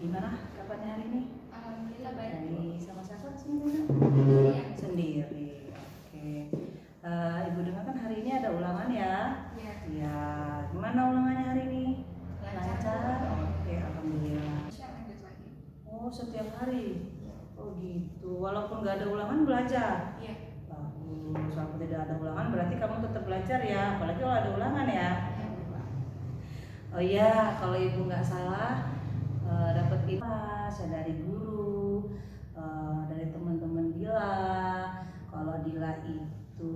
Gimana kabarnya hari ini? Alhamdulillah baik. Baik, sama siapa sendiri? Sendirian. Sendiri. Oke. Ibu dengar kan hari ini ada ulangan ya? Ya. Ya. Gimana ulangannya hari ini? Lancar. Oke, alhamdulillah. Insya Allah lanjut lagi. Oh, setiap hari. Oh gitu. Walaupun nggak ada ulangan belajar. Iya. Bagus. Walaupun tidak ada ulangan berarti kamu tetap belajar ya. Apalagi kalau ada ulangan ya. Iya. Oh iya, kalau ibu nggak salah dapat ipas ya dari guru, dari teman-teman Dila. Kalau Dila itu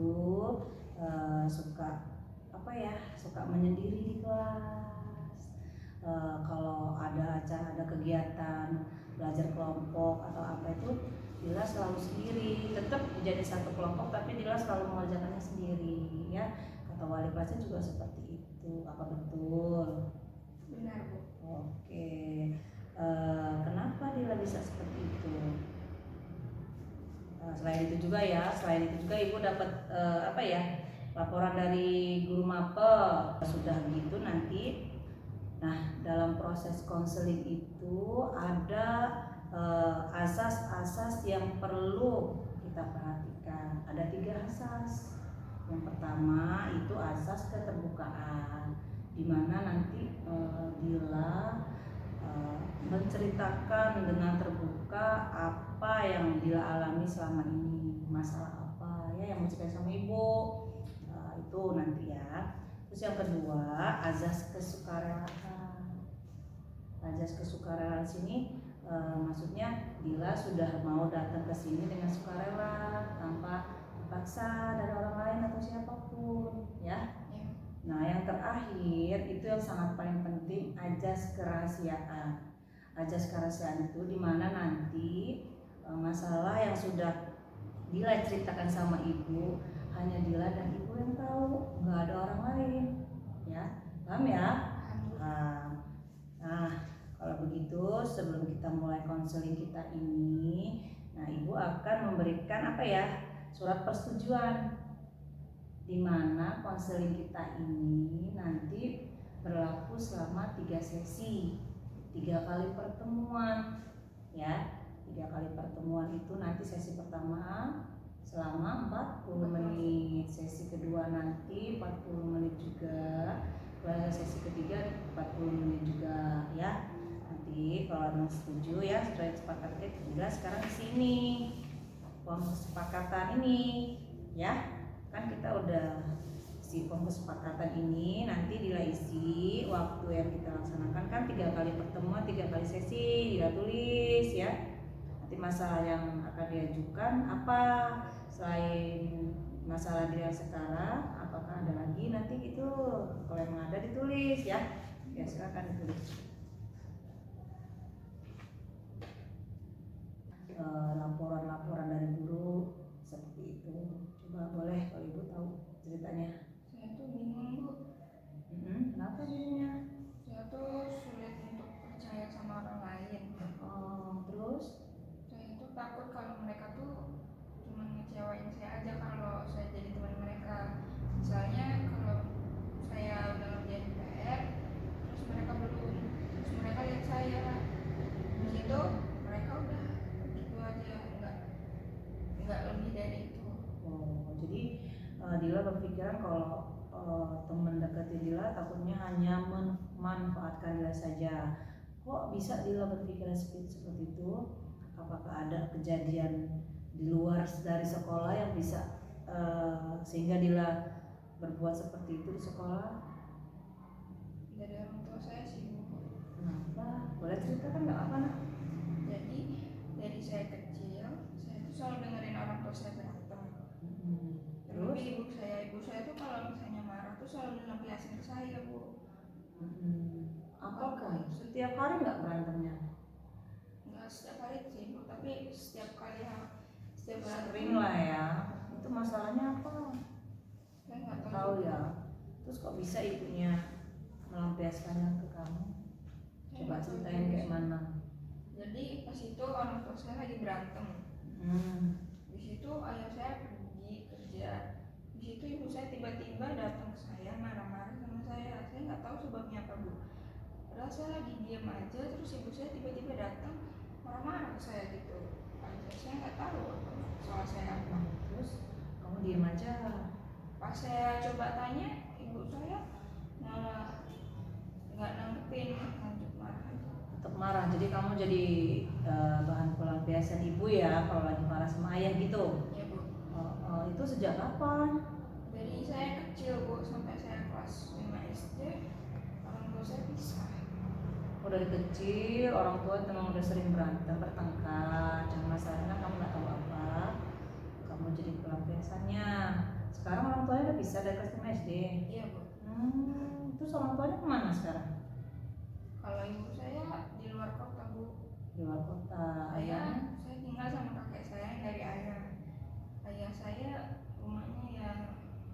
suka apa ya? Suka menyendiri di kelas. Kalau ada acara, ada kegiatan belajar kelompok atau apa itu, Dila selalu sendiri. Tetap jadi satu kelompok, tapi Dila selalu mengerjakannya sendiri, ya. Kata wali kelasnya juga seperti itu. Apa betul? Benar, Bu. Oke. Kenapa Dila bisa seperti itu? Selain itu juga ibu dapat apa ya, laporan dari guru mapel. Sudah gitu nanti, nah dalam proses konseling itu ada asas-asas yang perlu kita perhatikan. Ada 3 asas. Yang pertama itu asas keterbukaan, di mana nanti Dila menceritakan dengan terbuka apa yang Dila alami selama ini, masalah apa ya yang mau cerita sama ibu, itu nanti ya. Terus yang kedua, azas kesukarelaan. Azas kesukarelaan sini maksudnya Dila sudah mau datang ke sini dengan sukarela tanpa dipaksa dari orang lain atau siapapun ya. Nah, yang terakhir itu yang sangat paling penting, azas kerahasiaan. Azas kerahasiaan itu dimana nanti masalah yang sudah Dila ceritakan sama ibu hanya Dila dan ibu yang tahu, nggak ada orang lain, ya. Paham ya? Nah, kalau begitu sebelum kita mulai konseling kita ini, nah ibu akan memberikan apa ya, surat persetujuan, di mana konseling kita ini nanti berlaku selama 3 sesi, 3 kali pertemuan ya. 3 kali pertemuan itu nanti sesi pertama selama 40 menit, sesi kedua nanti 40 menit juga, sesi ketiga 40 menit juga ya. Nanti kalau ada setuju ya, sudah disepakati juga sekarang di sini form kesepakatan ini ya. Kan kita udah isi form kesepakatan ini, nanti Dila isi waktu yang kita laksanakan kan 3 kali pertemuan, 3 kali sesi, Dila tulis ya. Nanti masalah yang akan diajukan apa selain masalah Dila sekarang, apakah ada lagi nanti itu, kalau yang ada ditulis ya. Ya silakan ditulis. Laporan-laporan dari guru seperti itu. Coba boleh kalau ibu tahu ceritanya. Saya tuh bingung, Bu. Kenapa bingungnya? Saya tuh sulit untuk percaya sama orang lain. Terus? Saya tuh takut kalau mereka tuh cuma ngecewain saya aja kalau saya jadi teman mereka. Misalnya kalau saya udah ngerjain PR, terus mereka belum, terus mereka lihat saya, di situ mereka udah gitu aja, nggak lebih dari itu. Jadi Dila berpikiran kalau teman dekat Dila takutnya hanya memanfaatkan Dila saja. Kok bisa Dila berpikiran seperti itu? Apakah ada kejadian di luar dari sekolah yang bisa sehingga Dila berbuat seperti itu di sekolah? Dari orang tua saya sih, Bu. Kenapa? Boleh ceritakan nggak apa nak? Jadi dari saya kecil, saya tuh selalu dengerin orang tua saya berantem. Terus ibu saya tuh kalau misalnya marah tuh selalu lampiasin ke saya, Bu. Apakah setiap hari nggak berantemnya? Nggak setiap hari sih, Bu, tapi setiap kali setiap hari Sering lah ya. Itu masalahnya apa? saya nggak Tahu ya. Terus kok bisa ibunya melampiaskannya ke kamu? Coba ceritain kayak mana. Jadi pas itu orang tua saya lagi berantem. Di situ ayah saya pergi kerja. Di situ ibu saya tiba-tiba datang ke saya marah-marah sama saya. Saya nggak tahu sebabnya apa, Bu. Padahal saya lagi diam aja, terus ibu saya tiba-tiba datang marah-marah ke saya gitu aja. Saya nggak tahu soal saya apa. Terus kamu diem aja. Pas saya coba tanya, ibu saya malah nggak nanggepin, lanjut marah aja. Tetap marah, jadi kamu jadi bahan pelampiasan ibu ya kalau lagi marah sama ayah gitu. Ya bu, Itu sejak kapan? dari saya kecil bu sampai saya kelas 5 SD orang tua saya pisah. Oh, dari kecil orang tua memang udah sering berantem, bertengkar, cuma masalahnya kamu nggak tahu apa, kamu jadi pelampiasannya. Sekarang orang tuanya udah pisah dari kelas 5 SD. Iya bu. Terus orang tuanya kemana sekarang? Kalau ibu saya di luar kota bu. Di luar kota. Ayahnya? Saya tinggal sama kakek saya yang dari ayah. Ayah saya rumahnya ya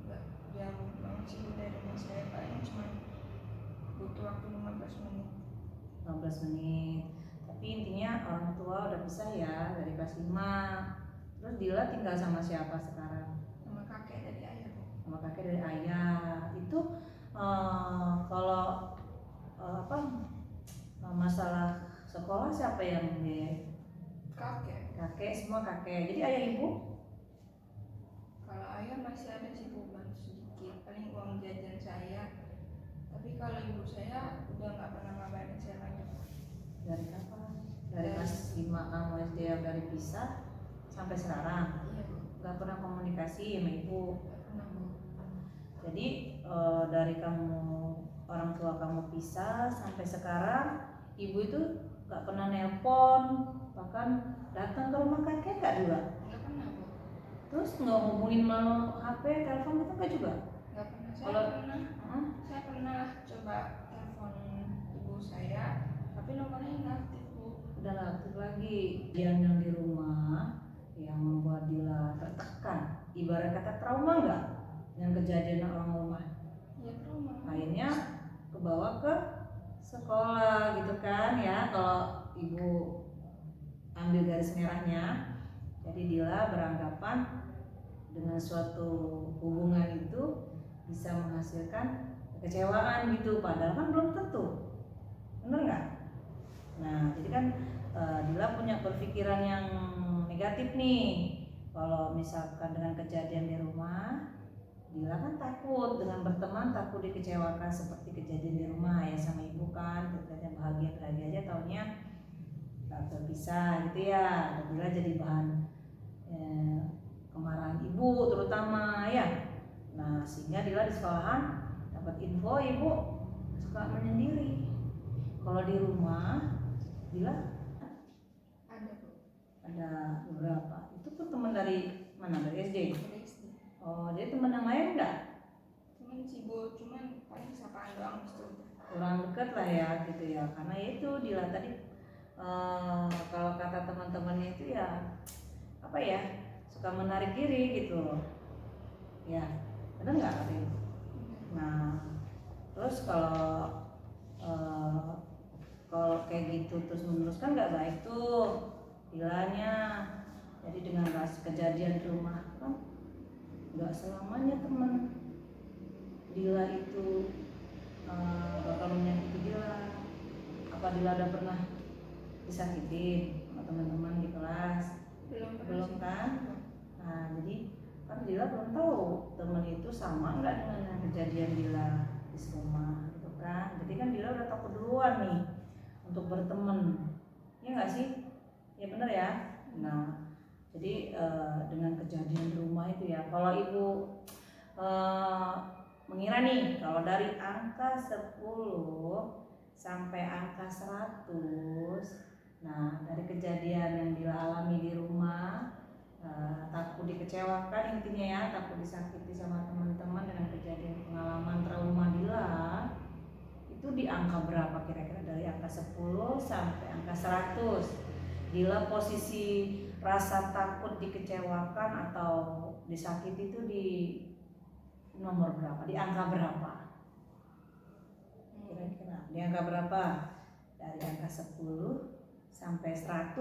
nggak jauh banget sih dari rumah saya, paling cuma butuh waktu 15 menit. 15 menit. Tapi intinya orang tua udah pisah ya dari kelas 5. Terus Dila tinggal sama siapa sekarang? Sama kakek dari ayah bu. Sama kakek dari ayah. Itu kalau masalah sekolah siapa yang biayain? Kakek, semua kakek. Jadi ayah ibu? Kalau ayah masih ada sih bu, bantu sedikit, paling uang jajan saya. Tapi kalau ibu saya udah nggak pernah ngabarin saya lagi. Dari kapan? Dari kelas 5 kamu SD yang dari pisah sampai sekarang? Iya bu. Gak pernah komunikasi sama ibu? Nggak pernah bu. Jadi dari kamu orang tua kamu pisah sampai sekarang ibu itu gak pernah nelpon, bahkan datang ke rumah kakek gak juga? Nggak pernah bu. Terus nggak hubungin melalui HP, telepon itu gak juga? Nggak pernah. Saya pernah coba telepon ibu saya, tapi nomornya nggak aktif bu. Udah gak aktif lagi. Yang di rumah yang membuat Dila tertekan, ibarat kata trauma nggak dengan kejadian orang rumah? Ya trauma. Akhirnya kebawa ke sekolah gitu kan ya, kalau ibu ambil garis merahnya. Jadi Dila beranggapan dengan suatu hubungan itu bisa menghasilkan kekecewaan gitu, padahal kan belum tentu, bener nggak? Nah jadi kan Dila punya berpikiran yang negatif nih. Kalau misalkan dengan kejadian di rumah, Dila kan takut dengan berteman, takut dikecewakan seperti kejadian di rumah ya sama ibu kan, katanya bahagia aja taunya terpisah gitu ya. Dan Dila jadi bahan kemarahan ibu terutama ya. Nah sehingga Dila di sekolahan dapat info ibu suka menyendiri. Kalau di rumah Dila Ada bu. ada beberapa. Itu pun teman dari mana? Dari SD? Dari SD. Oh, jadi teman yang lain enggak? Temen sih bu, cuman paling sapaan doang gitu. Kurang dekat lah ya gitu ya. Karena itu Dila tadi kalau kata teman-temannya itu ya apa ya, suka menarik diri gitu ya, benar nggak Karin? Nah terus kalau kayak gitu terus menerus kan nggak baik tuh Dilanya. Jadi dengan kejadian di rumah kan nggak selamanya teman Dila itu bakal menyakiti Dila. Apa Dila udah pernah disakitin sama teman-teman di kelas? Belum kan? Nah jadi kan Dila belum tahu teman itu sama nggak dengan yang kejadian Dila di rumah gitu kan. Jadi kan Dila udah takut duluan nih untuk berteman, ya nggak sih? Ya bener ya. Nah jadi dengan kejadian di rumah itu ya, kalau ibu mengira nih kalau dari angka 10 sampai angka 100, nah dari kejadian yang Dila alami di rumah, takut dikecewakan intinya ya, takut disakiti sama teman-teman dengan kejadian pengalaman trauma Dila, itu di angka berapa kira-kira? Dari angka 10 sampai angka 100 Dila posisi rasa takut dikecewakan atau disakiti itu di nomor berapa? Di angka berapa? Kira-kira di angka berapa? Dari angka 10 sampai 100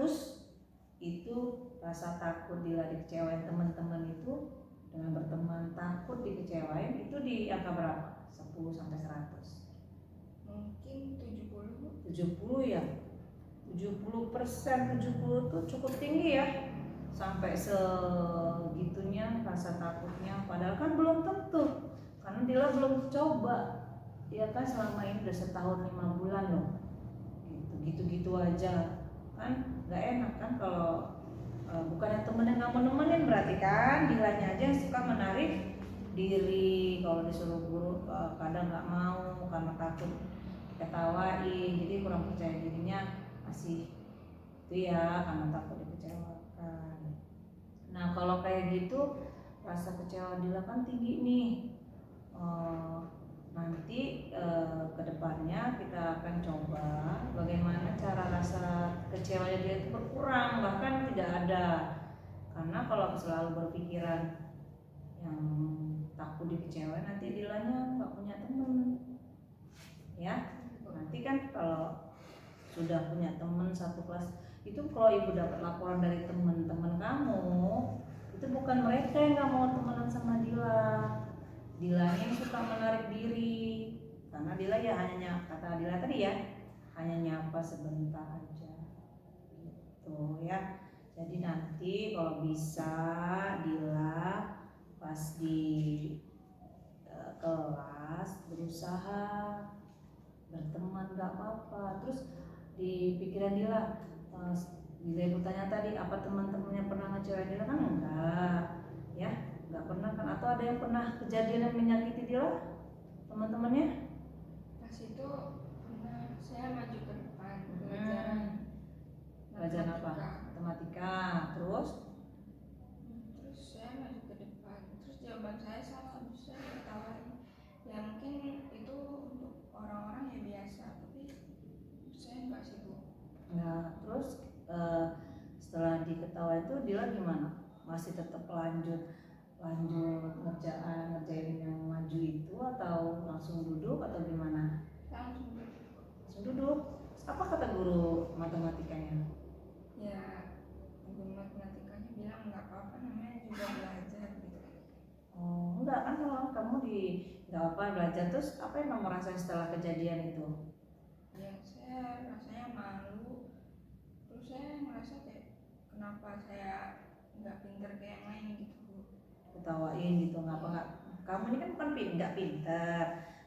itu rasa takut Dila dikecewain teman-teman itu dengan berteman takut dikecewain itu di angka berapa? 10 sampai 100. Mungkin 70 bu. 70 ya, 70%, 70 tuh cukup tinggi ya, sampai segitunya rasa takutnya. Padahal kan belum tentu, karena Dila belum coba, ya kan selama ini udah setahun 5 bulan loh, gitu aja kan nggak enak kan kalau bukannya temen yang nggak mau nemenin, berarti kan Dilanya aja yang suka menarik diri. Kalau disuruh guru kadang nggak mau karena takut ketawain, jadi kurang percaya dirinya masih itu ya, karena takut dikecewakan. Nah kalau kayak gitu rasa kecewa Dila kan tinggi nih. Nanti kedepannya kita akan coba bagaimana cara rasa kecewanya dia itu berkurang, bahkan tidak ada. Karena kalau selalu berpikiran yang takut dikecewain, nanti Dilanya nggak punya temen ya. Nanti kan kalau sudah punya temen satu kelas itu, kalau ibu dapat laporan dari teman-teman kamu, itu bukan mereka yang nggak mau temenan sama Dila yang suka menarik diri, karena Dila ya hanya, kata Dila tadi ya, hanya nyapa sebentar aja gitu ya. Jadi nanti kalau bisa Dila pas di kelas berusaha berteman, gak apa-apa. Terus di pikiran Dila, Dila ibu tanya tadi, apa teman-temannya pernah ngecewain Dila? Kan enggak ya, nggak pernah kan? Atau ada yang pernah kejadian yang menyakiti Dila teman-temannya? Pas itu pernah saya maju ke depan Pelajaran apa? Matematika. Terus terus saya maju ke depan, terus jawaban saya salah, terus saya ketawain. Ya mungkin itu untuk orang-orang ya biasa, tapi saya enggak sih Bu. nah terus setelah diketahui itu Dila gimana? Masih tetap lanjut ngerjain yang maju itu, atau langsung duduk atau gimana? Langsung duduk. Apa kata guru matematikanya? Ya guru matematikanya bilang nggak apa-apa, namanya juga belajar gitu. Oh enggak kan, kalau kamu di nggak apa belajar, terus apa yang kamu rasain setelah kejadian itu? Ya saya rasanya malu, terus saya merasa kayak kenapa saya nggak pinter kayak yang lain gitu Bu. Ketawain gitu, nggak, kamu ini kan bukan nggak pinter,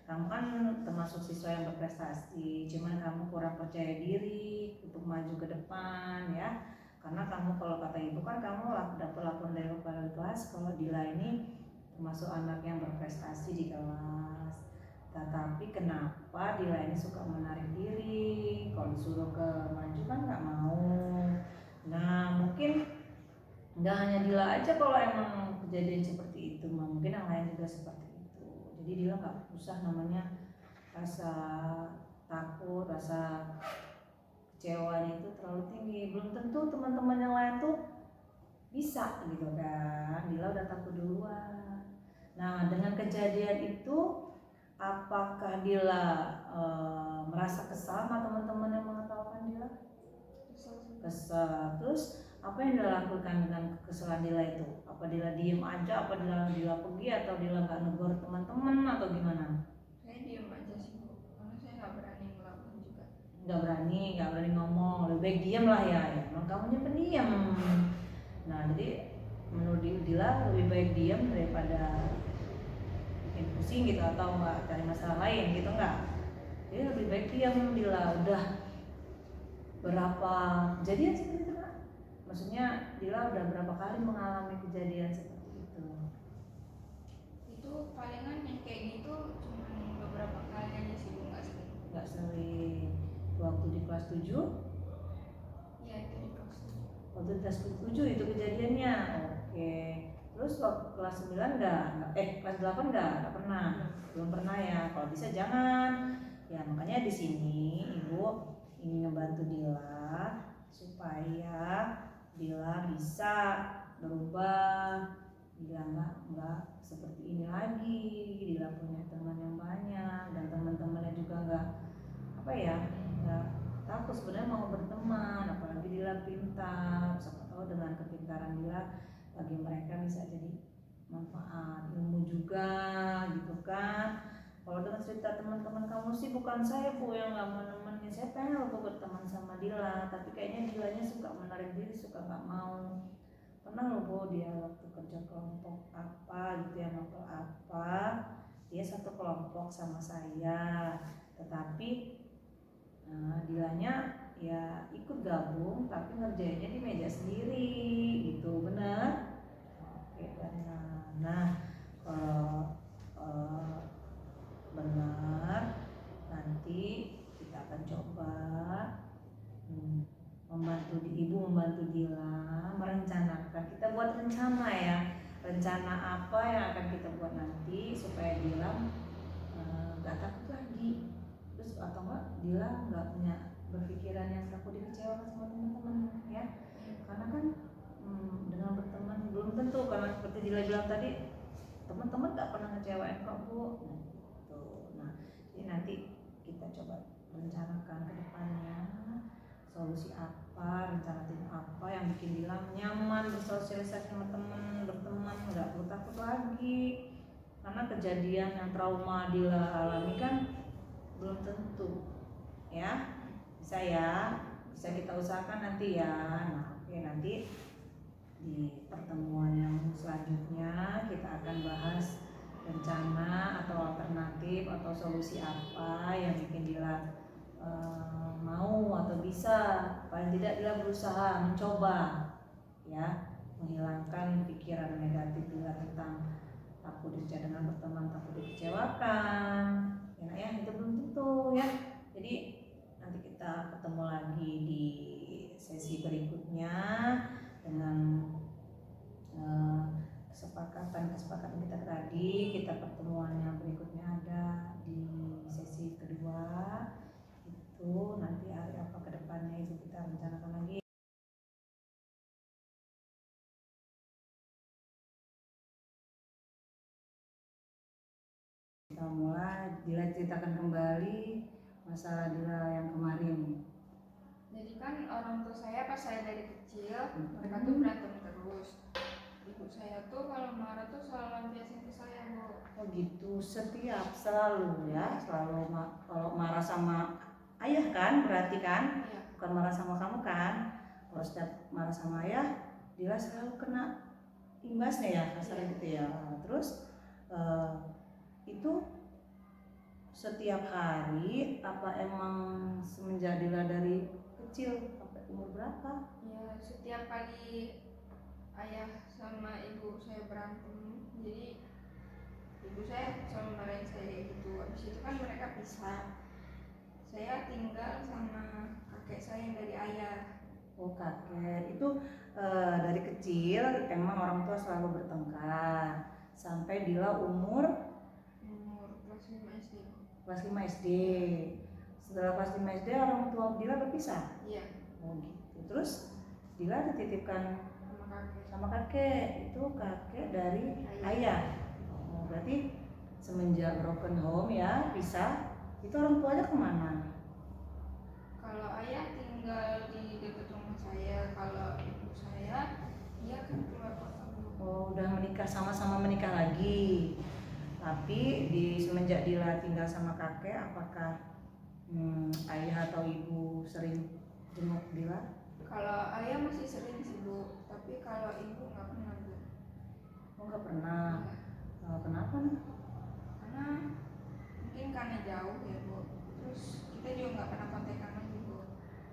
kamu kan termasuk siswa yang berprestasi, cuman kamu kurang percaya diri untuk maju ke depan ya. Karena kamu, kalau kata ibu kan, kamu dapat laporan dari kepala kelas kalau Dila ini termasuk anak yang berprestasi di kelas. Tetapi kenapa Dila ini suka menarik diri, kalau disuruh ke maju kan nggak mau. Nah mungkin nggak hanya Dila aja kalau emang kejadian seperti itu, mungkin yang lain juga seperti itu. Jadi Dila nggak usah namanya rasa takut, rasa kecewanya itu terlalu tinggi. Belum tentu teman-teman yang lain tuh bisa gitu kan, Dila udah takut duluan. Nah dengan kejadian itu, apakah Dila merasa kesal sama teman-teman yang mengetawakan Dila? Kesal. Terus apa yang Dila lakukan dengan kesalahan Dila itu? Apa Dila diem aja, apa Dila pergi, atau Dila nggak negor teman-teman, atau gimana? Saya diem aja sih Bu, karena saya nggak berani melakukan juga. Nggak berani ngomong, lebih baik diem lah ya. Emang kamunya pendiam. Nah jadi menurut Dila lebih baik diem daripada bikin pusing gitu, atau nggak cari masalah lain gitu, nggak? Jadi lebih baik diem. Dila udah berapa kejadian seperti itu Kak? Maksudnya Dila udah berapa kali mengalami kejadian seperti itu? Itu palingan yang kayak gitu cuma beberapa kali aja sih Bu, nggak sering. Nggak sering. Waktu di kelas 7? Ya itu di kelas 7. Waktu di kelas 7 itu kejadiannya. Oke. Terus waktu kelas 9 enggak? Kelas 8 enggak pernah. Belum pernah ya. Kalau bisa jangan. Ya makanya di sini Ibu ingin ngebantu Dila supaya Dila bisa berubah. Dila nggak seperti ini lagi. Dila punya teman yang banyak, dan teman-temannya juga nggak nggak takut sebenarnya mau berteman, apalagi Dila pintar. Siapa tahu dengan kepintaran Dila bagi mereka bisa jadi manfaat ilmu juga gitu kan. Kalau dengan cerita teman-teman kamu sih, bukan saya Bu yang nggak mau nemenin, saya pengen loh berteman sama Dila, tapi kayaknya Dilanya suka menarik diri, suka nggak mau. Pernah loh Bu, dia waktu kerja kelompok apa gitu ya, novel apa, dia satu kelompok sama saya, tetapi Dilanya ya ikut gabung tapi ngerjainnya di meja sendiri gitu, benar? Oke, benar. Nah, kalau benar, nanti kita akan coba membantu Dila merencanakan. Kita buat rencana ya, rencana apa yang akan kita buat nanti supaya Dila nggak takut lagi, terus atau enggak Dila nggak punya berpikiran yang takut dikecewakan sama teman-teman ya, karena kan dengan berteman belum tentu, karena seperti Dila bilang tadi, teman-teman nggak pernah ngecewain kok Bu. Nah, jadi nanti kita coba rencanakan ke depannya solusi apa, rencana tim apa yang bikin Dila nyaman bersosialisasi sama teman, berteman, nggak perlu takut lagi. Karena kejadian yang trauma Dila alami kan belum tentu ya, bisa kita usahakan nanti ya. Nah, oke, nanti di pertemuan yang selanjutnya kita akan bahas rencana atau alternatif atau solusi apa yang bikin Dila mau atau bisa, paling tidak Dila berusaha mencoba ya, menghilangkan pikiran negatif Dila tentang takut dengan berteman, takut dikecewakan ya, itu belum tentu ya. Jadi nanti kita ketemu lagi di sesi berikutnya dengan kesepakatan kita tadi. Kita pertemuan yang berikutnya ada di sesi kedua, itu nanti hari apa ke depannya itu kita rencanakan lagi. Kita mulai, Dila ceritakan kembali masalah Dila yang kemarin. Jadi kan orang tua saya pas saya dari kecil mereka tuh berantem terus. Ibu saya tuh kalau marah tuh selalu lampiasin ke saya Bu. Oh gitu, selalu ya, selalu kalau marah sama ayah kan, berarti kan? Iya. Bukan marah sama kamu kan? Kalau setiap marah sama ayah, Dila selalu kena imbasnya ya, kasarnya gitu ya. Terus itu setiap hari apa emang semenjak Dila dari kecil sampai umur berapa? Ya setiap kali ayah sama ibu saya berantem, jadi ibu saya selalu marahin saya gitu. Habis itu kan mereka pisah, saya tinggal sama kakek saya yang dari ayah. Oh kakek, itu dari kecil emang orang tua selalu bertengkar sampai Dila umur kelas 5 SD. kelas 5 SD. Setelah kelas 5 SD orang tua Dila berpisah? Iya. Oh gitu. Terus Dila dititipkan sama kakek. Sama kakek, itu kakek dari ayah. Oh, berarti semenjak broken home ya, pisah, itu orang tuanya kemana? Kalau ayah tinggal di dekat rumah saya, kalau ibu saya dia kan keluar kota. Oh, udah menikah, sama-sama menikah lagi. Tapi di semenjak Dila tinggal sama kakek, apakah ayah atau ibu sering jenguk Dila? Kalau ayah masih sering sih Bu, tapi kalau ibu nggak pernah Bu. Oh nggak pernah. Kenapa nih? Karena mungkin karena jauh ya Bu. Terus kita juga nggak pernah kontekan lagi Bu.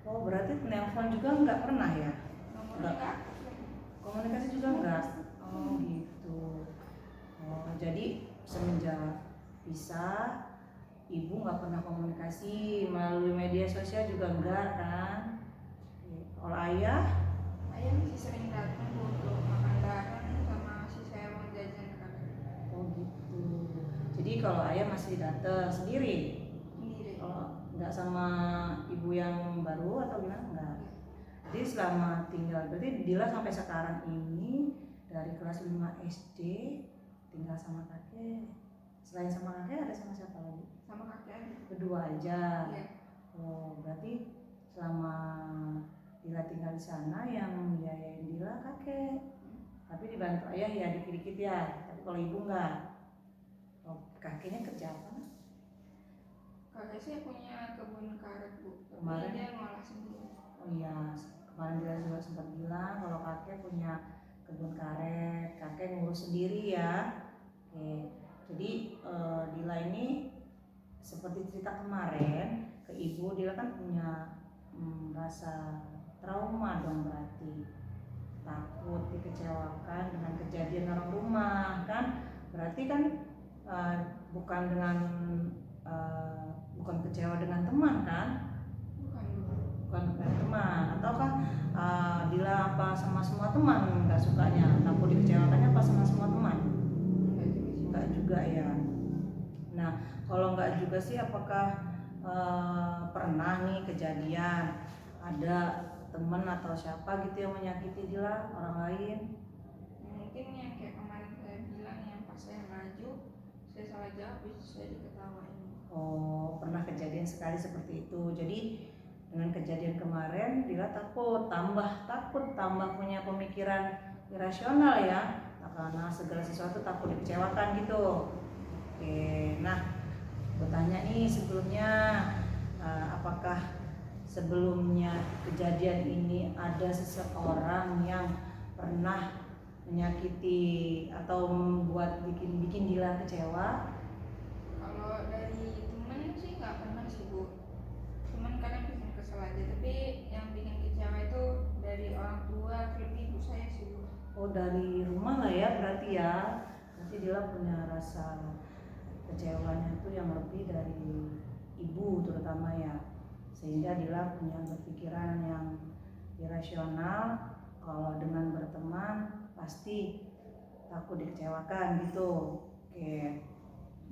Oh berarti nelpon juga nggak pernah ya? Nomornya nggak aktif. Komunikasi juga nggak? Oh gitu. Oh jadi semenjak pisah, ibu nggak pernah komunikasi melalui media sosial juga enggak kan? Kalau ayah Ayah masih sering datang Bu untuk makan bareng sama si saya uang jajan kan. oh gitu. Jadi kalau ayah masih datang sendiri? Sendiri. Kalau nggak sama ibu yang baru atau gimana? Enggak. Jadi selama tinggal, berarti Dila sampai sekarang ini dari kelas 5 SD tinggal sama kakek. Selain sama kakek ada sama siapa lagi? Sama kakek aja. Berdua aja. Iya. Oh berarti selama Dila tinggal di sana yang membiayain Dila kakek. Tapi dibantu ayah ya dikit-dikit ya. Tapi kalau ibu enggak. Oh kakeknya kerja apa? kakak saya punya kebun karet bu, tapi Kemarin? dia ngolah sendiri. Oh iya, kemarin Dila juga sempat bilang kalau kakek punya kebun karet, kakek ngurus sendiri ya. Oke, jadi Dila ini seperti cerita kemarin ke ibu, Dila kan punya rasa trauma dong, berarti takut dikecewakan dengan kejadian orang rumah kan, berarti kan bukan dengan bukan kecewa dengan teman kan, Bukan bu. bukan dengan teman, ataukah Dila apa sama semua teman nggak sukanya, takut dikecewakannya apa sama semua teman? Enggak juga ya. Nah, kalau enggak juga sih, apakah pernah nih kejadian ada teman atau siapa gitu yang menyakiti Dila, orang lain? Mungkin yang kayak kemarin saya bilang, yang pas saya maju saya salah jawab, itu saya diketawain. Oh, pernah kejadian sekali seperti itu. Jadi dengan kejadian kemarin Dila takut, tambah punya pemikiran irasional ya, karena segala sesuatu takut dikecewakan gitu. Oke, nah bertanya nih sebelumnya, apakah sebelumnya kejadian ini ada seseorang yang pernah menyakiti atau membuat bikin Dila kecewa? Kalau dari temen sih nggak pernah sih bu, cuman kadang bikin kesel aja. Tapi yang bikin kecewa itu dari orang tua, terlebih ibu saya sih bu. Oh, dari rumah lah ya berarti ya. Nanti Dila punya rasa kecewanya itu yang lebih dari ibu terutama ya, sehingga Dila punya berpikiran yang irasional kalau dengan berteman pasti takut dikecewakan gitu. Oke,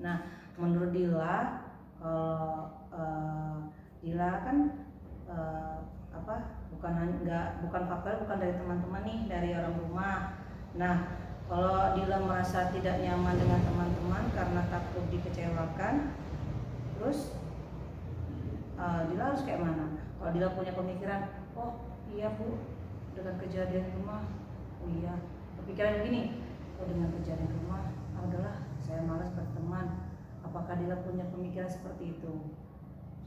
nah menurut Dila, kalau Dila kan bukan faktor, bukan dari teman-teman nih, dari orang rumah. Nah, kalau Dila merasa tidak nyaman dengan teman-teman karena takut dikecewakan, terus Dila harus kayak mana? Kalau Dila punya pemikiran, oh iya bu, dengan kejadian rumah, oh iya, kepikiran gini, oh dengan kejadian rumah, adalah saya malas berteman. Apakah Dila punya pemikiran seperti itu?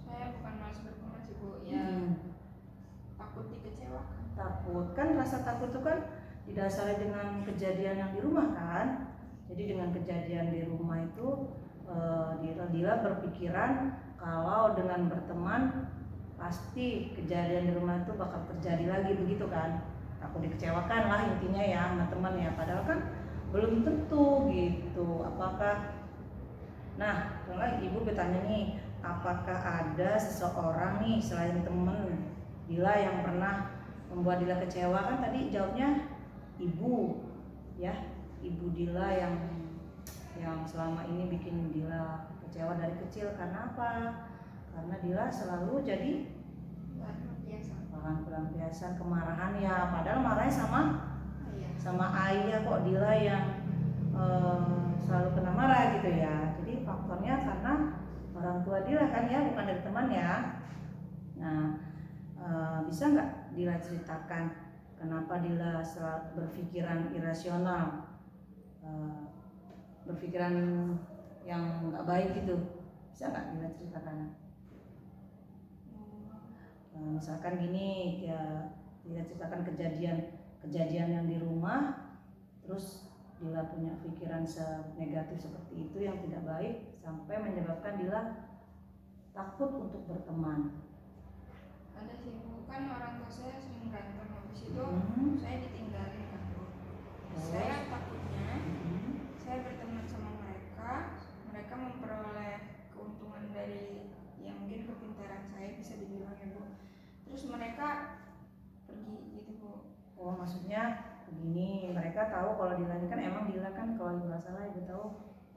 Saya bukan malas berteman sih bu, ya takut dikecewakan. Takut kan, rasa takut itu kan didasari dengan kejadian yang di rumah kan. Jadi dengan kejadian di rumah itu Dila berpikiran kalau dengan berteman pasti kejadian di rumah itu bakal terjadi lagi, begitu kan. Takut dikecewakan lah intinya ya sama teman ya, padahal kan belum tentu gitu. Apakah, nah kalau ibu bertanya nih, apakah ada seseorang nih selain temen Dila yang pernah membuat Dila kecewa? Kan tadi jawabnya ibu ya, ibu Dila yang selama ini bikin Dila kecewa dari kecil. Karena apa? Karena Dila selalu jadi bahan pelampiasan kemarahan ya, padahal marahnya sama ayah, kok Dila yang selalu kena marah gitu ya. Jadi faktornya karena orang tua Dila kan ya, bukan dari teman ya. Nah, bisa nggak Dila ceritakan kenapa Dila selalu berpikiran irasional, berpikiran yang nggak baik gitu? Bisa nggak Dila ceritakan? Misalkan gini ya, Dila ceritakan kejadian yang di rumah, terus Dila punya pikiran negatif seperti itu yang tidak baik sampai menyebabkan Dila takut untuk berteman. Ada sih bu, kan orang tua saya sering berantem, habis itu saya ditinggalin kan bu. Saya takutnya saya berteman sama mereka memperoleh keuntungan dari yang mungkin kepintaran saya, bisa dibilang ya bu. Terus mereka pergi gitu bu. Oh, maksudnya begini, mereka tahu kalau Dila ini kan emang Dila kan, kalau nggak salah ibu tahu,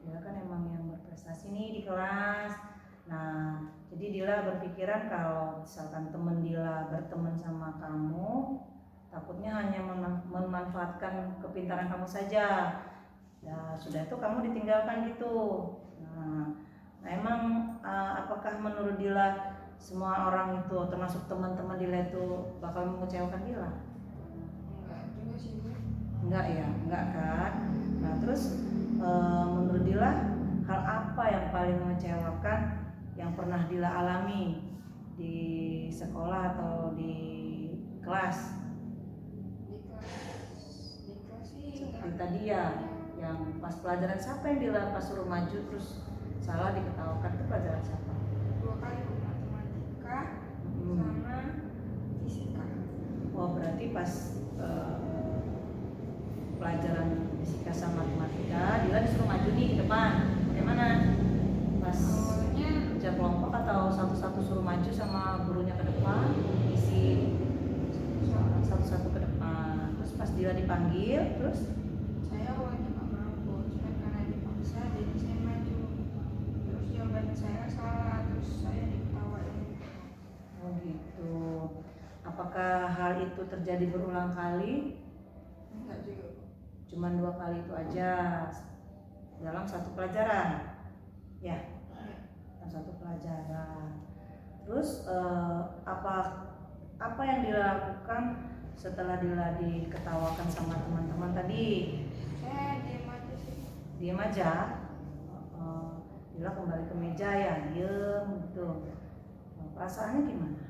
Dila kan emang yang berprestasi nih di kelas. Nah, jadi Dila berpikiran kalau misalkan temen Dila berteman sama kamu, takutnya hanya memanfaatkan kepintaran kamu saja. Ya sudah itu kamu ditinggalkan gitu. Nah emang apakah menurut Dila semua orang itu, termasuk teman-teman Dila itu bakal mengecewakan Dila? Enggak juga sih bu. Enggak ya, enggak kan. Nah terus menurut Dila hal apa yang paling mengecewakan yang pernah Dila alami di sekolah atau di kelas? Di kelas sih Seperti tadi ya, yang pas pelajaran siapa yang Dila pas suruh maju terus salah diketawakan, itu pelajaran siapa? 2 kali matematika sama fisika. Oh berarti pas pelajaran fisika sama matematika Dila disuruh maju nih ke depan, bagaimana? Pas Awalnya kerja kelompok atau satu-satu suruh maju sama gurunya ke depan, isi satu-satu ke depan, terus pas Dila dipanggil terus saya awalnya nggak mau, cuma karena dipaksa jadi saya maju. Terus jawaban saya salah, terus saya diketawain. oh gitu. Apakah hal itu terjadi berulang kali? Enggak juga. Cuman 2 kali itu aja dalam satu pelajaran, ya? Dalam satu pelajaran. Terus apa yang dilakukan setelah Dila diketawakan sama teman-teman tadi? Saya diam aja sih. Diam aja. Dila kembali ke meja ya, diem gitu. Perasaannya gimana?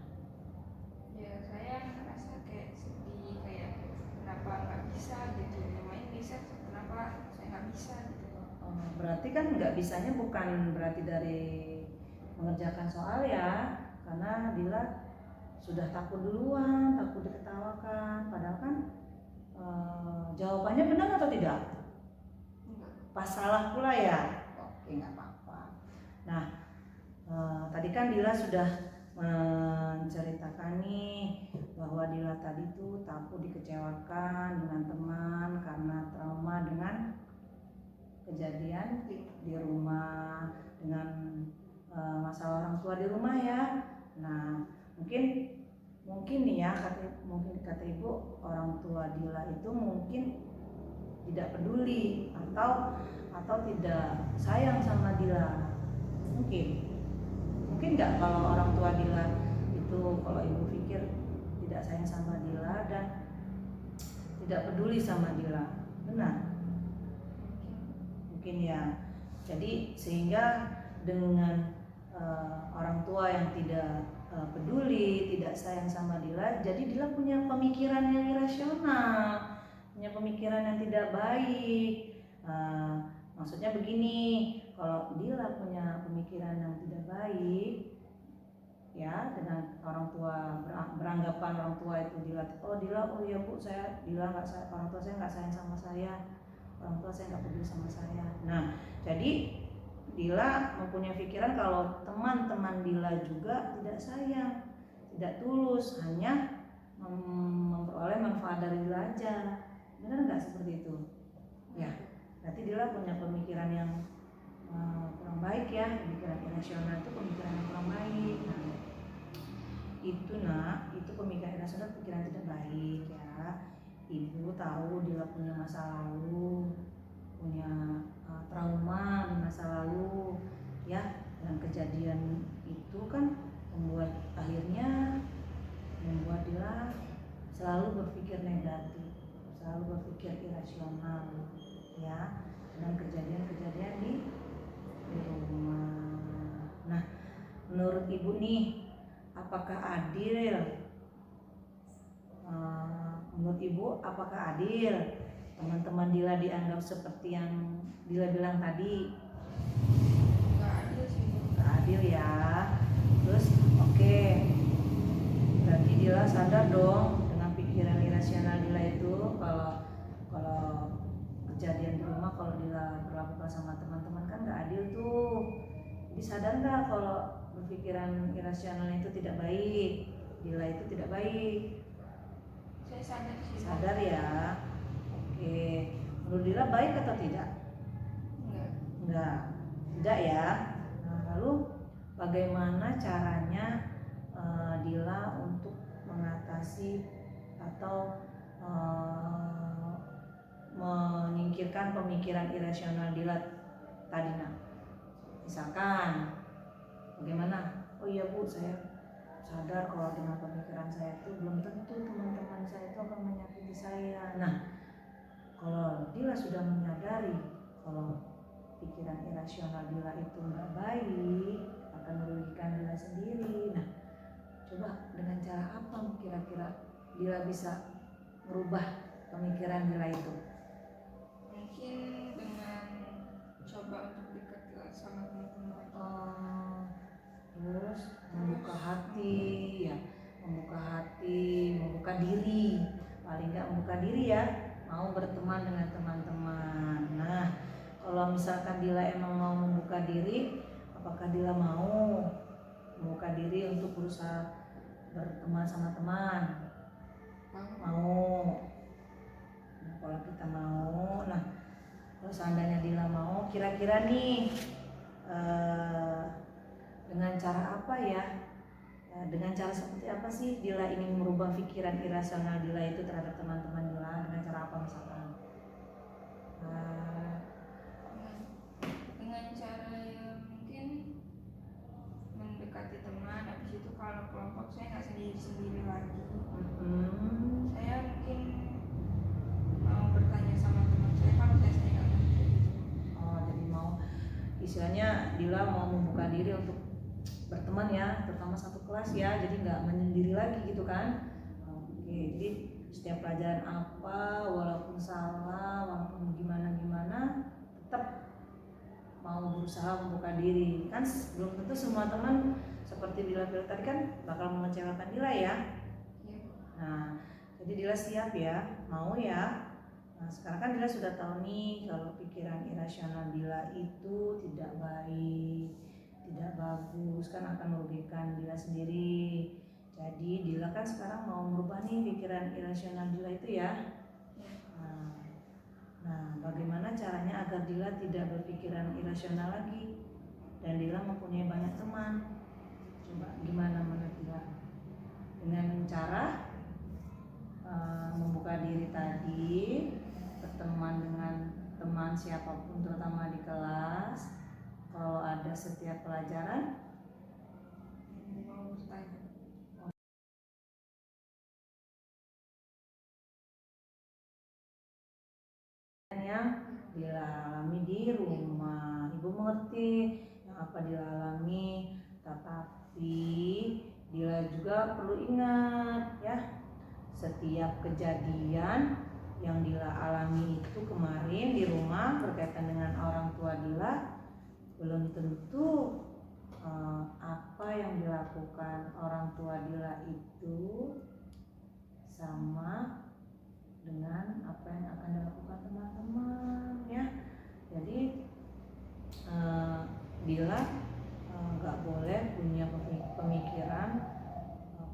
Ya saya ngerasa kayak sedih, kayak kenapa nggak bisa gitu. Yang lain bisa, kenapa saya nggak bisa gitu. Berarti kan nggak bisanya bukan berarti dari mengerjakan soal ya, karena Dila sudah takut duluan, takut diketawakan, padahal kan jawabannya benar atau tidak? Enggak. Pas salah pula ya? Oke, nggak apa-apa. Nah, tadi kan Dila sudah menceritakan nih bahwa Dila tadi tuh takut dikecewakan dengan teman karena trauma dengan kejadian di rumah, dengan masalah orang tua di rumah ya. Nah, mungkin nih ya, mungkin kata ibu, orang tua Dila itu mungkin tidak peduli atau tidak sayang sama Dila. Mungkin nggak kalau orang tua Dila itu, kalau ibu pikir tidak sayang sama Dila dan tidak peduli sama Dila, benar? Mungkin ya. Jadi sehingga dengan orang tua yang tidak peduli, tidak sayang sama Dila, jadi Dila punya pemikiran yang irasional, punya pemikiran yang tidak baik. Maksudnya begini, kalau Dila punya pemikiran yang tidak baik, ya, dengan orang tua beranggapan orang tua itu Dila, oh ya bu, orang tua saya nggak sayang sama saya, orang tua saya nggak peduli sama saya. Nah, jadi Dila mempunyai pikiran kalau teman-teman Dila juga tidak sayang, tidak tulus, hanya memperoleh manfaat dari Dila aja. Benar nggak seperti itu? Ya, berarti Dila punya pemikiran yang kurang baik ya, pemikiran irasional itu pemikiran yang kurang baik. Nah, itu pemikiran irasional, pikiran tidak baik ya. Ibu tahu Dila punya masa lalu, punya trauma di masa lalu ya, dan kejadian itu kan akhirnya membuat Dila selalu berpikir negatif, selalu berpikir irasional ya, dan kejadian-kejadian di rumah. Nah, menurut ibu nih, apakah adil? Menurut ibu, apakah adil teman-teman Dila dianggap seperti yang Dila bilang tadi? Nggak adil sih. Nggak adil ya. Terus oke, berarti Dila sadar dong dengan pikiran irasional Dila itu, kalau kejadian di rumah, kalau Dila berlakukan sama teman-teman kan nggak adil tuh. Jadi sadar nggak kalau berpikiran irasional itu tidak baik, Dila itu tidak baik? Saya sadar sih. Sadar ya. Oke, menurut Dila baik atau tidak? Enggak, tidak ya. Nah, lalu bagaimana caranya Dila untuk mengatasi atau menyingkirkan pemikiran irasional Dila tadi? Nah, misalkan bagaimana? Oh iya bu, saya sadar kalau dengan pemikiran saya itu belum tentu teman-teman saya itu akan menyakiti saya. Nah, kalau Dila sudah menyadari kalau pikiran irasional Dila itu nggak baik, maka akan merugikan Dila sendiri. Nah, coba dengan cara apa kira-kira Dila bisa merubah pemikiran Dila itu? Mungkin dengan coba untuk dekat sama teman-teman. Terus membuka hati, ya, membuka diri, paling nggak membuka diri ya, mau berteman dengan teman-teman. Nah, kalau misalkan Dila emang mau membuka diri, apakah Dila mau membuka diri untuk berusaha berteman sama teman? Mau. Nah, kalau kita mau, nah kalau seandainya Dila mau, kira-kira nih dengan cara apa ya? Dengan cara seperti apa sih Dila ingin merubah pikiran irasional Dila itu terhadap teman-teman Dila? Dengan cara apa misalkan? Dengan cara ya mungkin mendekati teman. Habis itu kalau kelompok saya nggak sendiri-sendiri lagi. Saya mungkin mau bertanya sama teman saya kalau saya nggak ngerti. Jadi mau istilahnya Dila mau membuka diri untuk berteman ya, terutama satu kelas ya, jadi nggak menyendiri lagi gitu kan. Oke, jadi setiap pelajaran apa, walaupun salah, walaupun gimana-gimana, tetap mau berusaha membuka diri. Kan belum tentu semua teman seperti Dila bilang tadi kan bakal mengecewakan Dila ya. Nah, jadi Dila siap ya, mau ya. Nah, sekarang kan Dila sudah tahu nih kalau pikiran irasional Dila itu tidak baik, tidak bagus, kan akan merugikan Dila sendiri. Jadi Dila kan sekarang mau merubah nih pikiran irasional Dila itu ya. Nah, bagaimana caranya agar Dila tidak berpikiran irasional lagi dan Dila mempunyai banyak teman? Coba gimana menurut Dila? Dengan cara membuka diri tadi, berteman dengan teman siapapun terutama di kelas. Kalau ada setiap pelajaran Mau bertanya. yang Dila alami di rumah, Ibu mengerti yang apa Dila alami, tetapi Dila juga perlu ingat ya, setiap kejadian yang Dila alami itu kemarin di rumah berkaitan dengan orang tua Dila, belum tentu apa yang dilakukan orang tua Dila itu sama dengan apa yang akan dilakukan teman-teman ya. Jadi Dila nggak boleh punya pemikiran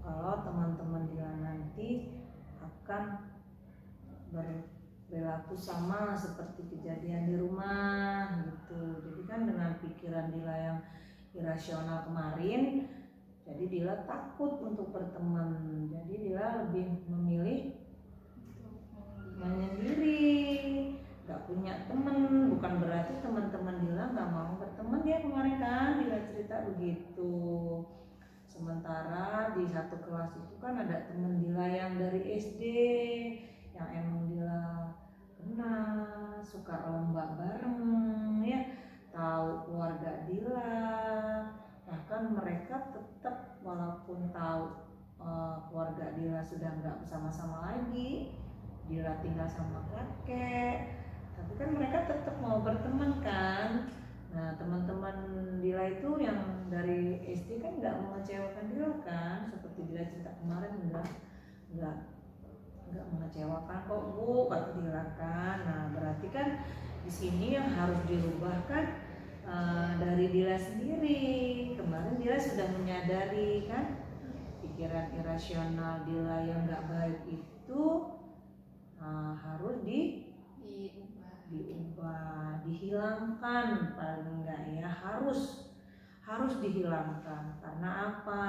kalau teman-teman Dila nanti akan berperilaku sama seperti kejadian di rumah gitu. Jadi kan dengan pikiran Dila yang irasional kemarin, jadi Dila takut untuk berteman. Jadi Dila lebih memilih menyendiri, nggak punya temen. Bukan berarti teman-teman Dila nggak mau berteman ya, kemarin kan Dila cerita begitu. Sementara di satu kelas itu kan ada teman Dila yang dari SD yang emang Dila kenal, suka lomba bareng ya, tahu keluarga Dila. Bahkan mereka tetap walaupun tahu keluarga Dila sudah nggak bersama-sama lagi, Dila tinggal sama kakek, tapi kan mereka tetap mau berteman kan. Nah, teman-teman Dila itu yang dari SD kan nggak mengecewakan Dila kan, seperti Dila cerita kemarin, nggak mengecewakan kok Bu, kata Dila kan. Nah, berarti kan di sini yang harus dirubah kan dari Dila sendiri. Kemarin Dila sudah menyadari kan pikiran irasional Dila yang nggak baik itu harus diubah, dihilangkan, paling enggak ya, harus dihilangkan. Karena apa?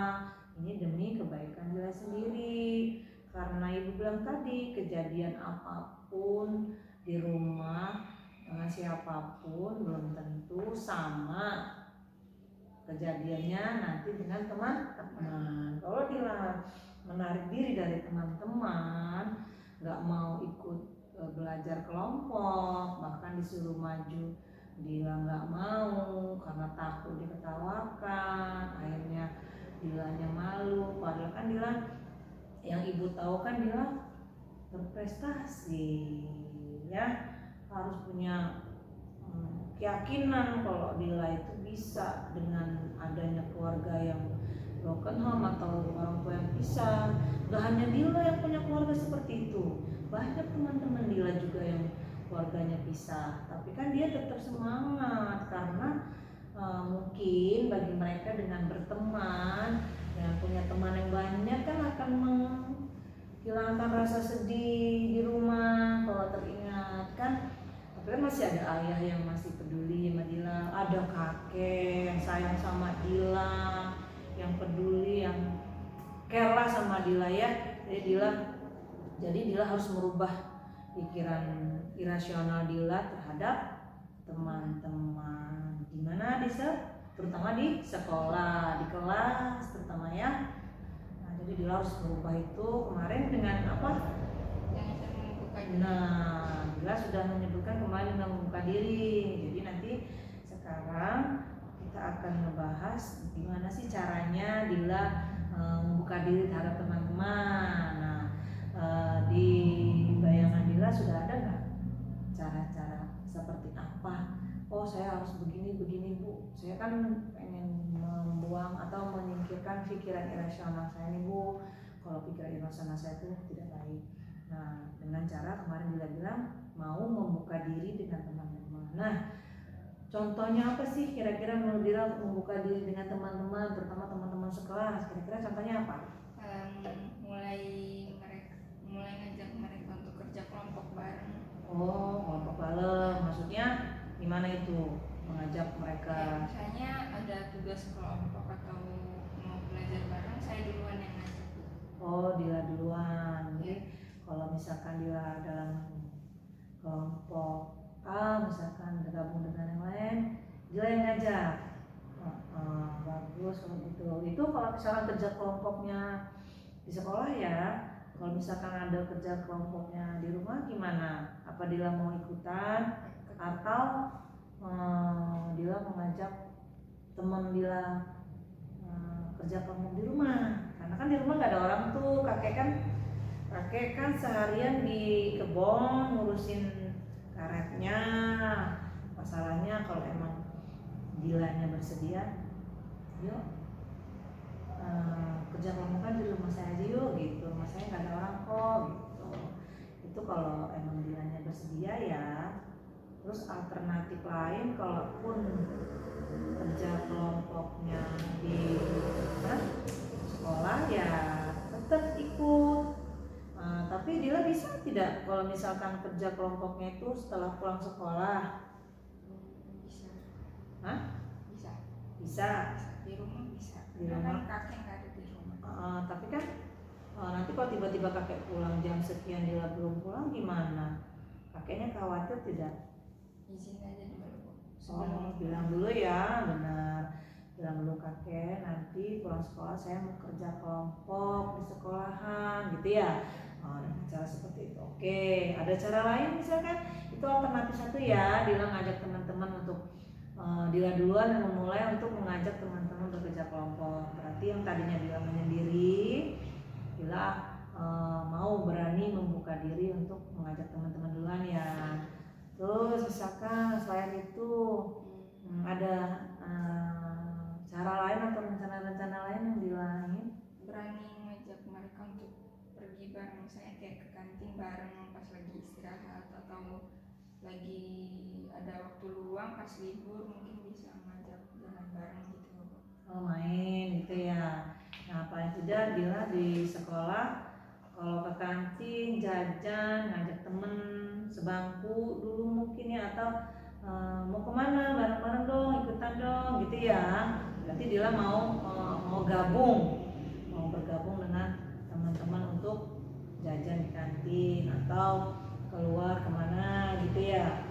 Ini demi kebaikan Dila sendiri. Karena Ibu bilang tadi, kejadian apapun di rumah dengan siapapun belum tentu sama kejadiannya nanti dengan teman-teman. Kalau Dila menarik diri dari teman-teman, nggak mau ikut belajar kelompok, bahkan disuruh maju Dila nggak mau karena takut diketawakan, akhirnya Dilanya malu. Padahal kan Dila, yang ibu tahu kan Dila berprestasi ya, harus punya keyakinan kalau Dila itu bisa dengan adanya keluarga yang broken home atau orang tua yang pisah. Gak hanya Dila yang punya keluarga seperti itu, banyak teman-teman Dila juga yang keluarganya pisah, tapi kan dia tetap semangat karena mungkin bagi mereka dengan berteman, yang punya teman yang banyak kan akan menghilangkan rasa sedih di rumah kalau teringat kan. Tapi kan masih ada ayah yang masih peduli sama Dila, ada kakek yang sayang sama Dila, yang peduli, yang care lah sama Dila ya. Jadi Dila harus merubah pikiran irasional Dila terhadap teman-teman. Gimana Disa? Terutama di sekolah, di kelas terutama ya. Nah, jadi Dila harus merubah itu kemarin dengan apa? Yang membuka diri. Nah, Dila sudah menyebutkan kemarin dengan membuka diri. Jadi nanti sekarang kita akan membahas gimana sih caranya Dila membuka diri terhadap teman-teman. Nah, di bayangan Dila sudah ada nggak cara-cara seperti apa? Oh, saya harus begini Bu. Saya kan pengen membuang atau menyingkirkan pikiran irasional saya nih Bu. Kalau pikiran irasional saya itu tidak baik. Nah, dengan cara kemarin Dila bilang mau membuka diri dengan teman-teman. Nah, contohnya apa sih kira-kira menurut Dila membuka diri dengan teman-teman, terutama teman-teman sekelas? Kira-kira contohnya apa? Mulai ngajak mereka untuk kerja kelompok bareng. Oh, kelompok bareng. Maksudnya gimana itu mengajak mereka? Ya, misalnya ada tugas kelompok atau mau belajar bareng, saya duluan yang ngajak. Oh, Dila duluan. Jadi kalau misalkan Dila dalam kelompok A, misalkan bergabung dengan yang lain, Dila yang ngajak. Bagus kalau gitu. Itu kalau misalkan kerja kelompoknya di sekolah ya. Kalau misalkan ada kerja kelompoknya di rumah gimana? Apa Dila mau ikutan atau Dila mengajak teman Dila kerja kelompok di rumah? Karena kan di rumah nggak ada orang tuh, kakek kan seharian di kebun ngurusin karetnya. Masalahnya kalau emang Dilanya bersedia, yuk kerja kelompok kan di rumah saya aja yuk gitu, rumah saya nggak ada orang kok gitu. Itu kalau emang Dilanya bersedia ya. Terus alternatif lain, kalaupun kerja kelompoknya di sekolah ya tetap ikut. Tapi Dila bisa tidak kalau misalkan kerja kelompoknya itu setelah pulang sekolah? Bisa. Hah? Bisa. Bisa. Di rumah bisa. Di rumah. Kan kakek nggak ada di rumah. Tapi kan nanti kalau tiba-tiba kakek pulang jam sekian Dila belum pulang gimana? Kakeknya khawatir tidak? Izin aja dulu. Bilang dulu ya, benar. Bilang dulu kakek, nanti pulang sekolah saya mau kerja kelompok di sekolahan gitu ya. Dengan cara seperti itu. Oke, ada cara lain misalkan? Itu alternatif satu ya, Dila ngajak teman-teman untuk Dila duluan yang memulai untuk mengajak teman-teman bekerja kelompok. Berarti yang tadinya Dila menyendiri, Dila mau berani membuka diri untuk mengajak teman-teman duluan ya. Terus misalkan selain itu ada cara lain atau rencana-rencana lain yang dilain? Berani ngajak mereka untuk pergi bareng, misalnya kayak ke kantin bareng pas lagi istirahat atau lagi ada waktu luang pas libur, mungkin bisa ngajak jalan bareng gitu. Oh, main gitu ya. Nah, paling tidak Dila di sekolah kalau ke kantin jajan ngajak temen sebangku dulu mungkin ya, atau mau kemana bareng-bareng dong, ikutan dong gitu ya. Berarti Dila mau bergabung dengan teman-teman untuk jajan di kantin atau keluar kemana gitu ya.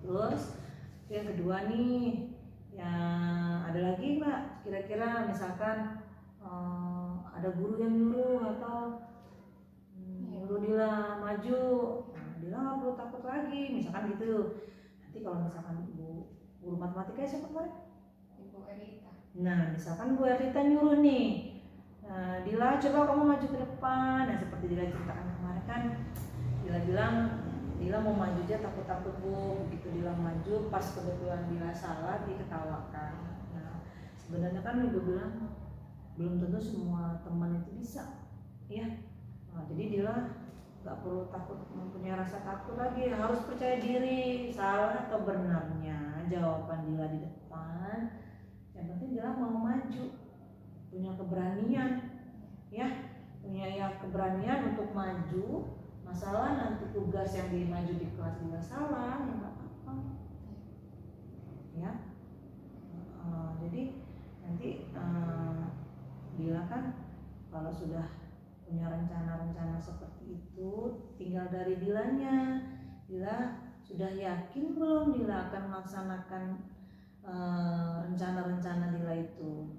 Terus yang kedua nih, yang ada lagi Mbak, kira-kira misalkan ada guru yang nyuruh atau nyuruh Dila maju, Dila nggak perlu takut lagi misalkan gitu. Nanti kalau misalkan guru matematika siapa kemarin? Ibu Erita. Nah misalkan Bu Erita nyuruh nih, Dila coba kamu maju ke depan. Nah seperti Dila ceritakan kemarin kan, Dila bilang Dila mau maju aja takut-takut Bu. Begitu Dila maju, pas kebetulan Dila salah diketawakan. Nah sebenarnya kan Ibu bilang belum tentu semua teman itu bisa, ya. Nah, jadi Dila nggak perlu takut, mempunyai rasa takut lagi, harus percaya diri. Salah atau benarnya jawaban Dila di depan, yang penting Dila mau maju, punya keberanian, ya, punya keberanian untuk maju. Masalah nanti tugas yang dimaju di kelas Dila salah, ya nggak apa-apa, ya. Jadi nanti Dila kan kalau sudah punya rencana-rencana seperti itu, tinggal dari Dilanya. Dila sudah yakin belum Dila akan melaksanakan rencana-rencana Dila itu?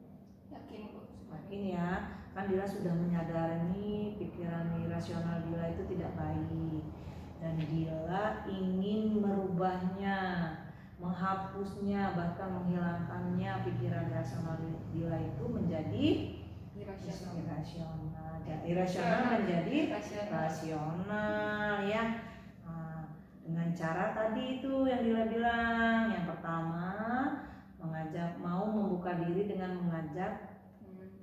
Yakin Bu. Yakin ya, kan Dila sudah menyadari pikiran irasional Dila itu tidak baik, dan Dila ingin merubahnya, menghapusnya, bahkan menghilangkannya. Pikiran irasional Dila itu menjadi irasional menjadi rasional, ya. Nah, dengan cara tadi itu yang Dila bilang, yang pertama mau membuka diri dengan mengajak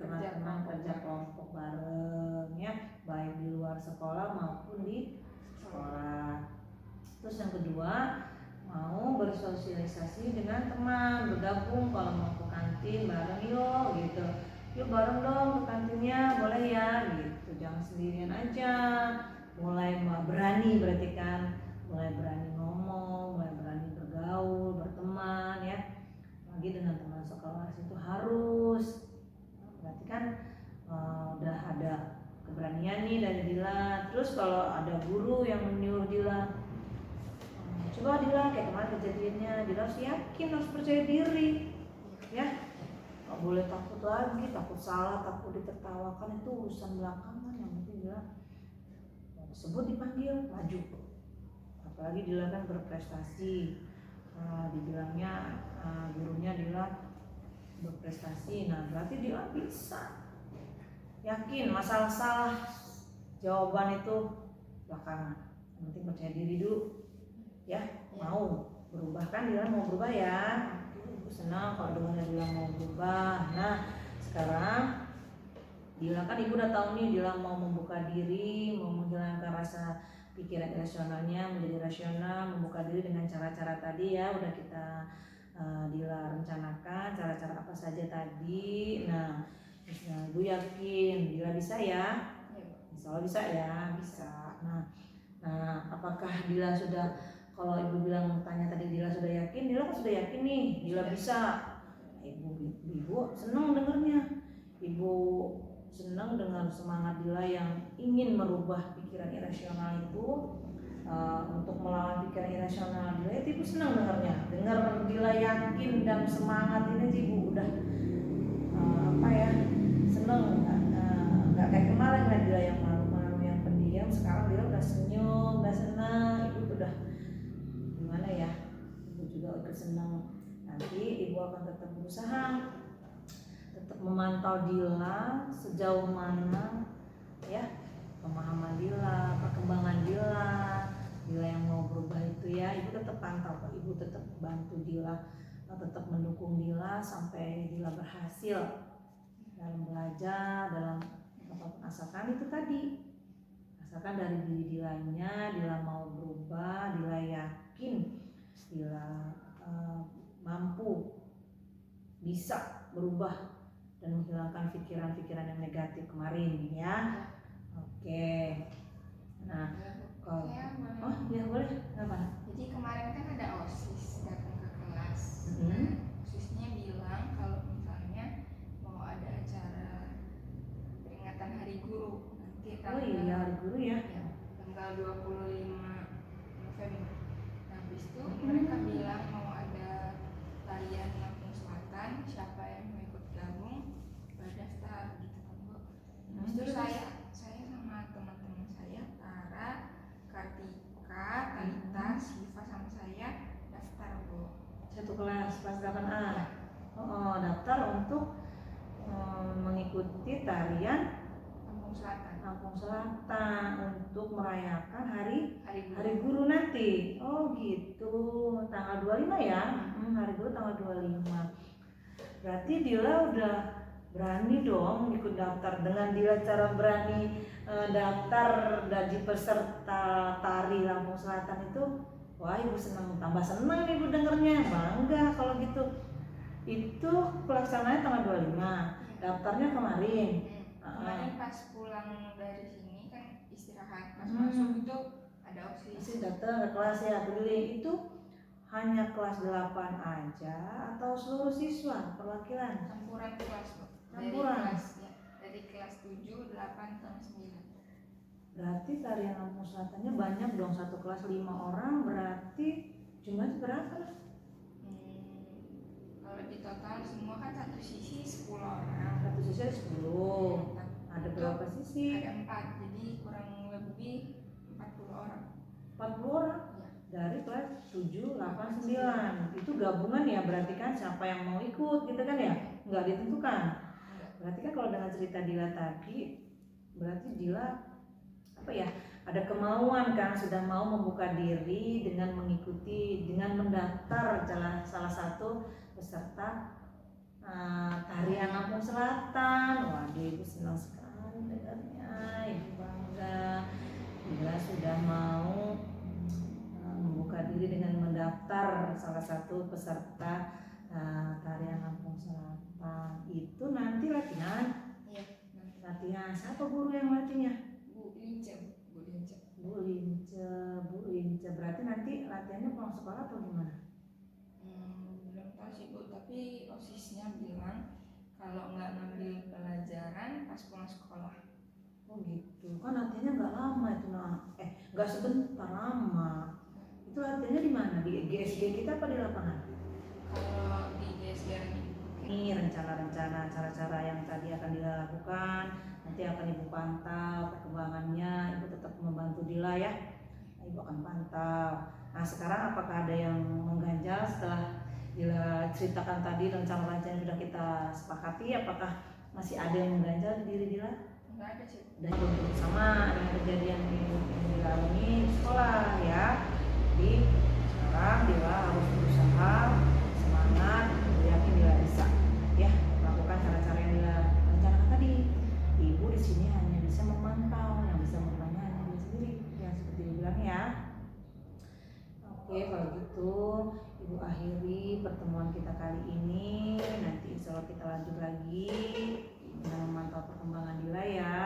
teman-teman kerja kelompok bareng, ya, baik di luar sekolah maupun di sekolah. Terus yang kedua, mau bersosialisasi dengan teman, bergabung kalau mau ke kantin bareng yuk gitu. Yuk bareng dong ke kantinnya, boleh ya gitu. Jangan sendirian aja. Mulai berani, berarti kan mulai berani ngomong, mulai berani bergaul, berteman, ya. Lagi dengan teman sekelas itu harus. Berarti kan udah ada keberanian nih dari Dila. Terus kalau ada guru yang menyuruh Dila, coba Dila kayak kemarin kejadiannya, Dila harus yakin, harus percaya diri, ya. Gak boleh takut lagi, takut salah, takut ditertawakan, itu urusan belakangan. Yang penting Dila tersebut dipanggil maju. Apalagi Dila kan berprestasi, dibilangnya gurunya Dila berprestasi. Nah berarti Dila bisa, yakin. Masalah salah jawaban itu belakangan, yang penting percaya diri dulu, ya. Mau berubah kan, Dila mau berubah ya. Senang kalau dengar Dila mau berubah. Nah sekarang Dila kan ibu udah tahu nih, Dila mau membuka diri, mau menghilangkan rasa pikiran irasionalnya menjadi rasional, membuka diri dengan cara-cara tadi, ya udah kita Dila rencanakan cara-cara apa saja tadi. Nah ibu yakin Dila bisa ya? Insya Allah bisa ya, bisa. Nah apakah Dila sudah, kalau ibu bilang tanya tadi Dila sudah yakin, Dila kan sudah yakin nih Dila bisa. Ibu senang dengarnya, ibu senang dengan semangat Dila yang ingin merubah pikiran irasional itu, untuk melawan pikiran irasional Dila itu. Ibu senang dengarnya, dengar Dila yakin dan semangat ini ibu udah senang. Nggak kayak kemarin kan Dila yang malu-malu, yang pendiam. Sekarang Dila udah senyum, udah senang. Ibu udah gimana ya, ibu juga ikut senang. Nanti ibu akan tetap berusaha, tetap memantau Dila sejauh mana, ya, pemahaman Dila, perkembangan Dila yang mau berubah itu, ya. Ibu tetap pantau, ibu tetap bantu Dila, tetap mendukung Dila sampai Dila berhasil dalam belajar, dalam apapun. Asalkan itu tadi, asalkan dari diri Dilanya, Dila mau berubah, Dila yakin Dila mampu, bisa berubah dan menghilangkan pikiran-pikiran yang negatif kemarin, ya. Oke. Nah, kalau ya boleh, apa? Jadi kemarin kan ada OSIS datang ke kelas. OSISnya bilang kalau misalnya mau ada acara peringatan Hari Guru nanti tanggal, Hari Guru ya. Tanggal 25 November. Nah, habis itu mereka bilang mau ada tarian Lampung Selatan, siapa yang mau ikut gabung berdaftar gitu kan Bu. Habis itu saya sama teman-teman saya, Tara, Kartika, Talita, Siva sama saya daftar Lampung Selatan untuk merayakan hari Hari guru nanti. Oh gitu, tanggal 25 ya. Hari guru tanggal 25. Berarti Dila udah berani dong ikut daftar. Dengan Dila cara berani daftar jadi peserta tari Lampung Selatan itu, wah ibu senang, tambah senang ibu dengernya, bangga kalau gitu. Itu pelaksanaannya tanggal 25, daftarnya kemarin. Kemarin pas pulang dari sini kan istirahat, pas masuk itu ada Masih opsi datang ke kelas ya, keliling itu hanya kelas 8 aja atau seluruh siswa perwakilan? campuran kelas, Bu. Campuran. Dari kelas 7, 8, sama 9. Berarti tarian Lampung Selatannya banyak dong, satu kelas 5 orang, berarti jumlahnya berapa? Kalau di total semua kan satu sisi 10 orang. Satu sisi ada 10. Ada berapa sisi? Ada 4, jadi kurang lebih 40 orang. 40 orang? Ya. Dari kelas 7, 8, 9. Itu gabungan ya, berarti kan siapa yang mau ikut gitu kan ya? Nggak ditentukan. Berarti kan kalau dengan cerita Dila tadi, berarti Dila apa ya, ada kemauan kan, sudah mau membuka diri dengan mengikuti, dengan mendaftar salah satu peserta tarian Lampung Selatan. Waduh, ibu senang sekali dengarnya, ibu bangga Dila sudah mau membuka diri dengan mendaftar salah satu peserta tarian Lampung Selatan. Itu nanti latihan. Iya. Latihan siapa guru yang latihnya? Bu Lince. Bu Lince. Berarti nanti latihannya pulang sekolah atau gimana? Belum tahu sih, Bu, tapi OSISnya bilang kalau nggak ngambil pelajaran pas pulang sekolah. Oh gitu. Kan latihannya nggak lama itu, nggak sebentar, lama. Itu latihannya di mana? Di GSG kita apa di lapangan? Kalau di GSG Ini rencana-rencana cara-cara yang tadi akan dilakukan, nanti akan ibu pantau perkembangannya. Ibu tetap membantu Dila ya. Ibu akan pantau. Nah sekarang apakah ada yang mengganjal setelah Dila ceritakan tadi rencana-rencana yang sudah kita sepakati? Apakah masih ada yang mengganjal di diri Dila? nggak ada sih. Dan ikut sama dengan kejadian yang dialami di sekolah ya. Jadi sekarang Dila harus berusaha, semangat, yakin Dila bisa ya melakukan cara-cara yang Dila rencanakan tadi. Ibu di sini hanya bisa memantau, yang bisa bertanya hanya Dila sendiri, yang seperti dibilang ya. Oke, kalau gitu ibu akhiri pertemuan kita kali ini. Nanti insya Allah kita lanjut lagi dengan memantau perkembangan Dila ya.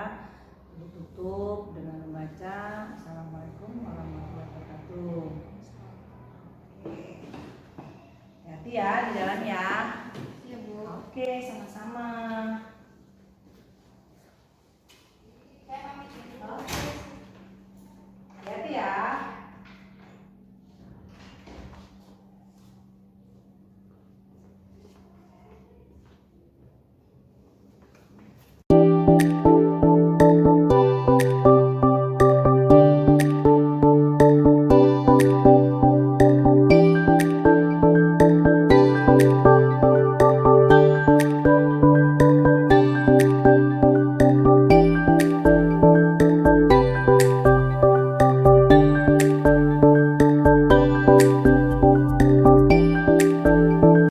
Ibu tutup dengan membaca Assalamualaikum warahmatullahi wabarakatuh. Hati-hati ya di jalan ya. Iya, Bu. Oke, sama-sama. Saya pamit ya. Oke. Hati-hati ya.